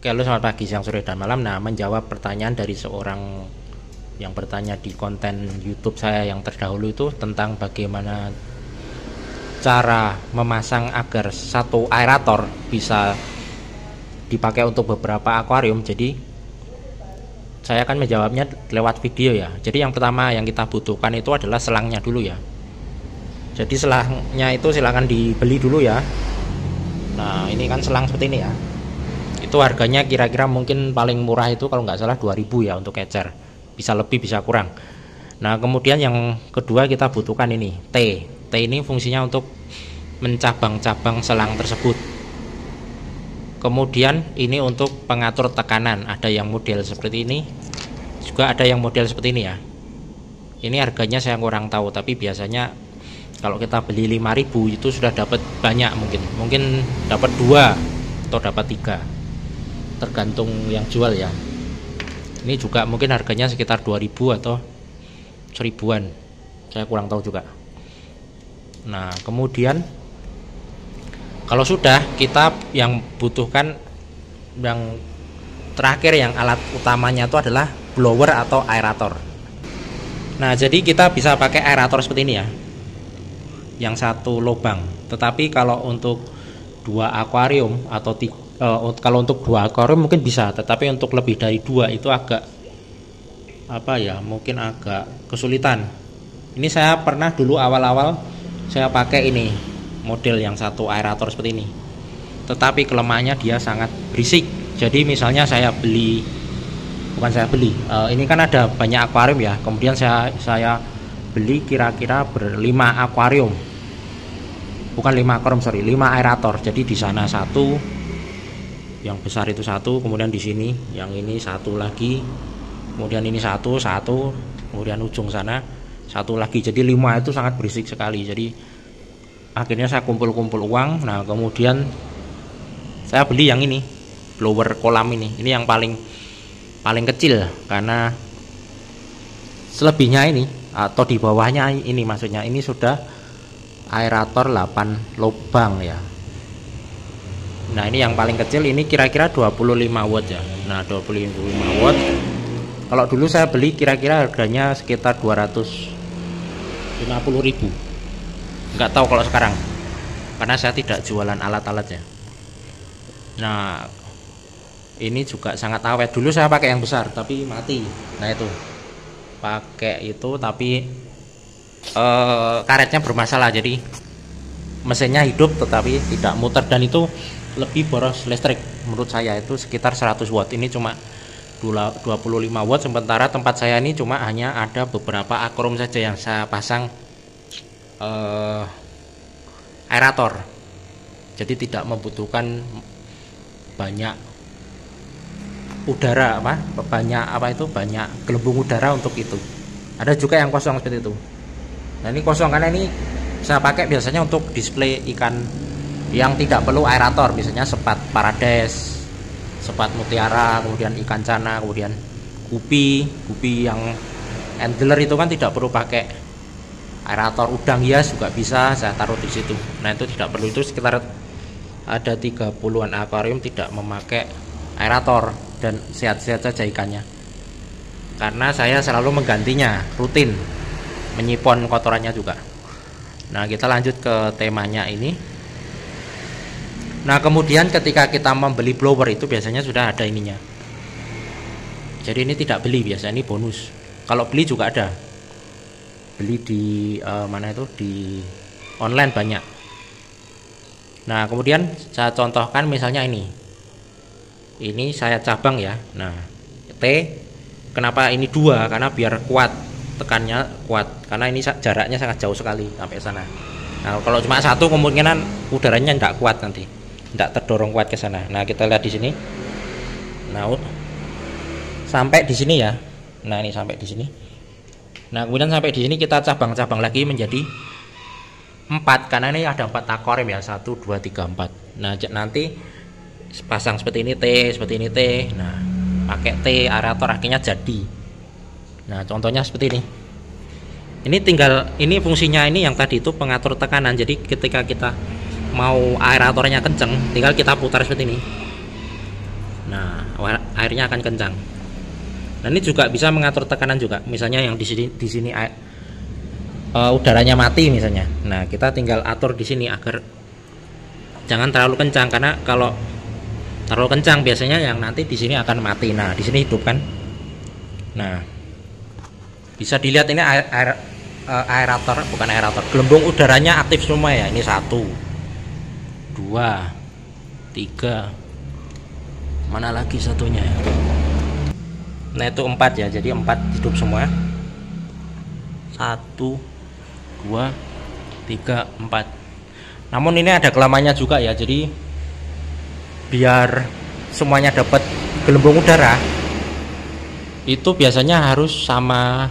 Oke, halo selamat pagi, siang, sore, dan malam. Nah, menjawab pertanyaan dari seorang yang bertanya di konten YouTube saya yang terdahulu itu tentang bagaimana cara memasang agar satu aerator bisa dipakai untuk beberapa akuarium. Jadi saya akan menjawabnya lewat video ya. Jadi yang pertama yang kita butuhkan itu adalah selangnya dulu ya. Jadi selangnya itu silahkan dibeli dulu ya. Nah, ini kan selang seperti ini ya. Itu harganya kira-kira mungkin paling murah itu kalau nggak salah 2000 ya untuk ecer, bisa lebih bisa kurang. Nah kemudian yang kedua kita butuhkan ini T ini fungsinya untuk mencabang-cabang selang tersebut. Kemudian ini untuk pengatur tekanan, ada yang model seperti ini, juga ada yang model seperti ini ya. Ini harganya saya kurang tahu, tapi biasanya kalau kita beli 5000 itu sudah dapat banyak, mungkin dapat 2 atau dapat 3, tergantung yang jual ya. Ini juga mungkin harganya sekitar 2000 atau 1000-an, saya kurang tahu juga. Nah kemudian kalau sudah, kita yang butuhkan yang terakhir, yang alat utamanya itu adalah blower atau aerator. Nah jadi kita bisa pakai aerator seperti ini ya, yang satu lubang. Tetapi kalau untuk 2 akuarium atau kalau untuk 2 akuarium mungkin bisa, tetapi untuk lebih dari 2 itu agak mungkin agak kesulitan. Ini saya pernah dulu awal-awal saya pakai ini model yang satu aerator seperti ini, tetapi kelemahannya dia sangat berisik. Jadi misalnya ini kan ada banyak akuarium ya, kemudian saya beli kira-kira 5 akuarium, bukan 5 akuarium, 5 aerator. Jadi di sana satu, yang besar itu satu, kemudian di sini yang ini satu lagi, kemudian ini satu, kemudian ujung sana satu lagi. Jadi 5 itu sangat berisik sekali. Jadi akhirnya saya kumpul-kumpul uang. Nah kemudian saya beli yang ini, blower kolam ini yang paling kecil, karena selebihnya ini atau di bawahnya ini, maksudnya ini sudah aerator 8 lubang ya. Nah ini yang paling kecil, ini kira-kira 25 watt ya. Nah 25 watt, kalau dulu saya beli kira-kira harganya sekitar 250.000. Nggak tahu kalau sekarang, karena saya tidak jualan alat-alatnya. Nah ini juga sangat awet. Dulu saya pakai yang besar tapi mati. Nah itu pakai itu, tapi karetnya bermasalah, jadi mesinnya hidup tetapi tidak muter, dan itu lebih boros listrik menurut saya, itu sekitar 100 watt. Ini cuma 25 watt, sementara tempat saya ini cuma hanya ada beberapa akuarium saja yang saya pasang aerator, jadi tidak membutuhkan banyak udara, banyak gelembung udara untuk itu. Ada juga yang kosong seperti itu. Nah ini kosong karena ini saya pakai biasanya untuk display ikan yang tidak perlu aerator, misalnya sepat parades, sepat mutiara, kemudian ikan cana, kemudian gupi yang handler itu kan tidak perlu pakai aerator. Udang hias juga bisa saya taruh di situ. Nah itu tidak perlu. Itu sekitar ada 30-an akuarium tidak memakai aerator, dan sehat-sehat saja ikannya, karena saya selalu menggantinya rutin, menyipon kotorannya juga. Nah kita lanjut ke temanya ini. Nah kemudian ketika kita membeli blower itu biasanya sudah ada ininya. Jadi ini tidak beli, biasanya ini bonus. Kalau beli juga ada, beli di di online banyak. Nah kemudian saya contohkan misalnya ini saya cabang ya. Nah T, kenapa ini 2? Karena biar kuat, tekannya kuat, karena ini jaraknya sangat jauh sekali sampai sana. Nah kalau cuma satu kemungkinan udaranya tidak kuat, nanti tidak terdorong kuat ke sana. Nah kita lihat di sini. Nah sampai di sini ya. Nah ini sampai di sini. Nah kemudian sampai di sini kita cabang-cabang lagi menjadi 4, karena ini ada 4 akuarium ya, 1, 2, 3, 4. Nah nanti pasang seperti ini T, seperti ini T. Nah pakai T aerator akhirnya jadi. Nah contohnya seperti ini. Ini fungsinya ini yang tadi itu pengatur tekanan. Jadi ketika kita mau aeratornya kenceng, tinggal kita putar seperti ini. Nah, airnya akan kencang. Nah, ini juga bisa mengatur tekanan juga. Misalnya yang di sini udaranya mati misalnya. Nah, kita tinggal atur di sini agar jangan terlalu kencang, karena kalau terlalu kencang biasanya yang nanti di sini akan mati. Nah, di sini hidup kan. Nah, bisa dilihat ini aerator, bukan aerator. Gelembung udaranya aktif semua ya. Ini 1, 2, 3. Mana lagi satunya? Nah, itu 4 ya. Jadi 4 hidup semua. 1, 2, 3, 4. Namun ini ada kelamaannya juga ya. Jadi biar semuanya dapat gelembung udara, itu biasanya harus sama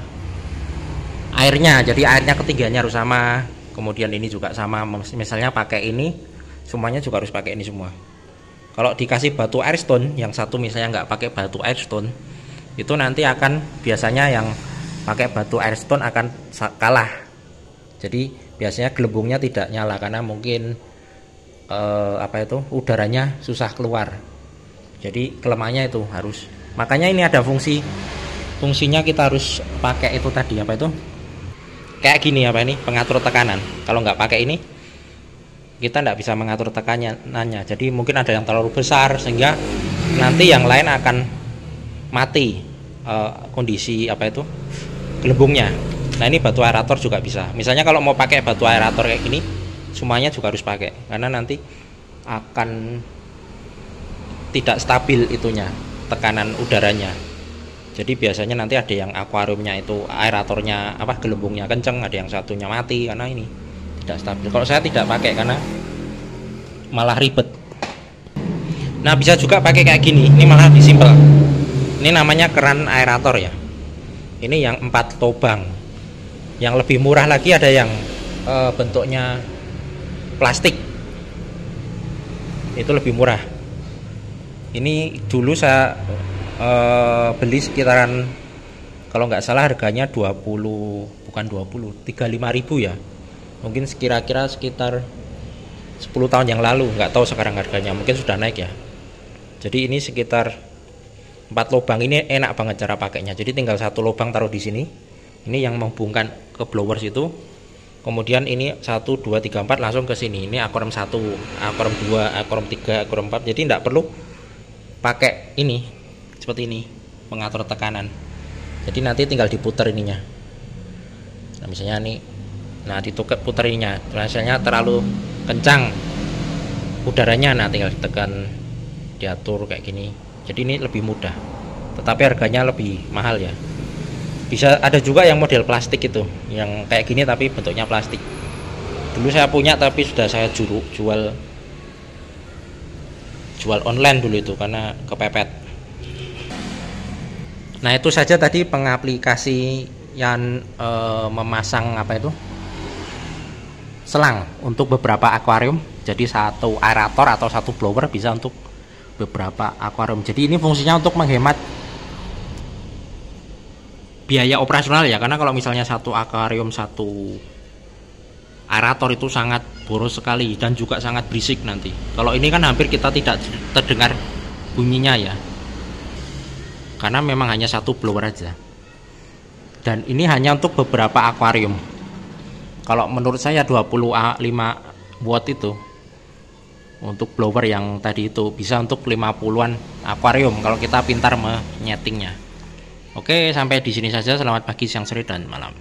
airnya. Jadi airnya ketiganya harus sama. Kemudian ini juga sama. Misalnya pakai ini, semuanya juga harus pakai ini semua. Kalau dikasih batu airstone, yang satu misalnya nggak pakai batu airstone, itu nanti akan biasanya yang pakai batu airstone akan kalah. Jadi biasanya gelembungnya tidak nyala karena mungkin udaranya susah keluar. Jadi kelemahannya itu harus. Makanya ini ada fungsinya kita harus pakai itu tadi kayak gini pengatur tekanan. Kalau nggak pakai ini, kita tidak bisa mengatur tekanannya. Jadi mungkin ada yang terlalu besar sehingga nanti yang lain akan mati kondisi gelembungnya. Nah, ini batu aerator juga bisa. Misalnya kalau mau pakai batu aerator kayak gini, semuanya juga harus pakai karena nanti akan tidak stabil itunya, tekanan udaranya. Jadi biasanya nanti ada yang akuariumnya itu aeratornya gelembungnya kenceng, ada yang satunya mati karena ini tidak stabil. Kalau saya tidak pakai karena malah ribet. Nah, bisa juga pakai kayak gini. Ini malah lebih simpel. Ini namanya keran aerator ya. Ini yang 4 lubang. Yang lebih murah lagi ada yang bentuknya plastik. Itu lebih murah. Ini dulu saya beli sekitaran, kalau nggak salah harganya 35.000 ya. Mungkin kira-kira sekitar 10 tahun yang lalu, nggak tahu sekarang harganya, mungkin sudah naik ya. Jadi ini sekitar 4 lubang. Ini enak banget cara pakainya. Jadi tinggal 1 lubang taruh di sini. Ini yang menghubungkan ke blowers itu. Kemudian ini 1, 2, 3, 4 langsung ke sini. Ini akuarium 1, akuarium 2, akuarium 3, akuarium 4. Jadi tidak perlu pakai ini seperti ini pengatur tekanan. Jadi nanti tinggal diputar ininya. Nah, misalnya nih, nah diputar ininya. Misalnya terlalu kencang udaranya, nah tinggal ditekan, diatur kayak gini. Jadi ini lebih mudah, tetapi harganya lebih mahal ya. Bisa ada juga yang model plastik itu, yang kayak gini tapi bentuknya plastik. Dulu saya punya tapi sudah saya jual online dulu itu karena kepepet. Nah, itu saja tadi pengaplikasi yang memasang selang untuk beberapa akuarium. Jadi 1 aerator atau 1 blower bisa untuk beberapa akuarium. Jadi ini fungsinya untuk menghemat biaya operasional ya, karena kalau misalnya 1 akuarium 1 aerator itu sangat boros sekali dan juga sangat berisik nanti. Kalau ini kan hampir kita tidak terdengar bunyinya ya, karena memang hanya 1 blower aja. Dan ini hanya untuk beberapa akuarium. Kalau menurut saya 25 watt itu untuk blower yang tadi itu bisa untuk 50-an akuarium kalau kita pintar menyetingnya. Oke, sampai di sini saja. Selamat pagi, siang, sore, dan malam.